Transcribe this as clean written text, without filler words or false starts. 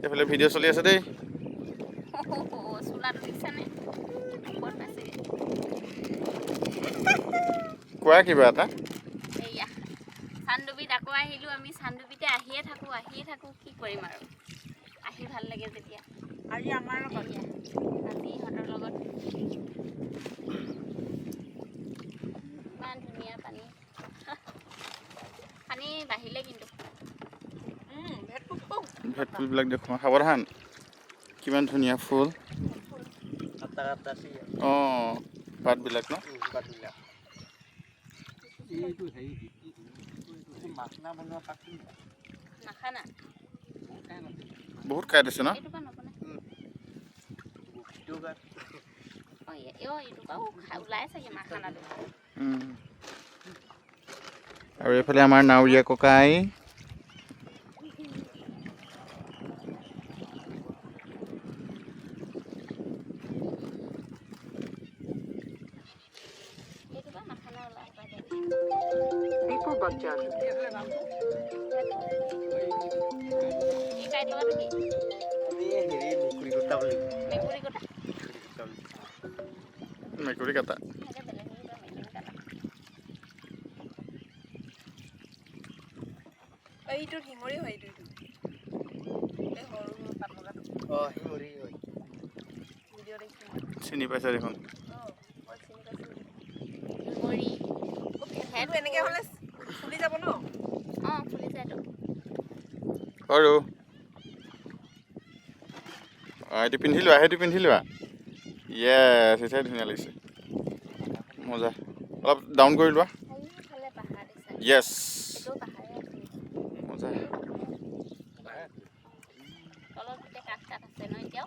এইফালে ভিডিঅ' চলি আছে দেই। কোৱা কিবা এটা। চান্দুবিত আকৌ আহিলোঁ আমি। চান্দুবিতে আহিয়ে থাকোঁ কি কৰিম আৰু, আহি ভাল লাগে যেতিয়া। আজি আমাৰ লগত আজি ইহঁতৰ লগত ইমান ধুনীয়া পানী পানী বাঢ়িলে কিন্তু ভেট ফুলবিলাক দেখুৱা সাৱধান, কিমান ধুনীয়া ফুল। অঁ পাতবিলাক ন নাখানা বহুত কাইট আছে ন। এইটো বাৰু ওলাই চাগে মাখানাটো। আৰু এইফালে আমাৰ নাৱৰীয়া ককাই মেকুৰী কটা। এইটো শিঙৰি হয়, এইটো এই সৰু সৰু পাত লগাটো। শিঙৰি হয়। ভিডিঅ' দেখিছোঁ। চিনি পাইছা দেখোন। মই চিনি পাইছোঁ। সেইটো এনেকৈ হ'লে ফুলি যাব ন? অঁ ফুলি যায়তো। সৰু এইটো পিন্ধি লোৱা, সেইটো পিন্ধি লোৱা। য়েছ, সেইটোৱে ধুনীয়া লাগিছে, মজা। অলপ ডাউন কৰি লোৱা। য়েছ, মজা। তলত গোটেই কাঠ আছে ন এতিয়াও।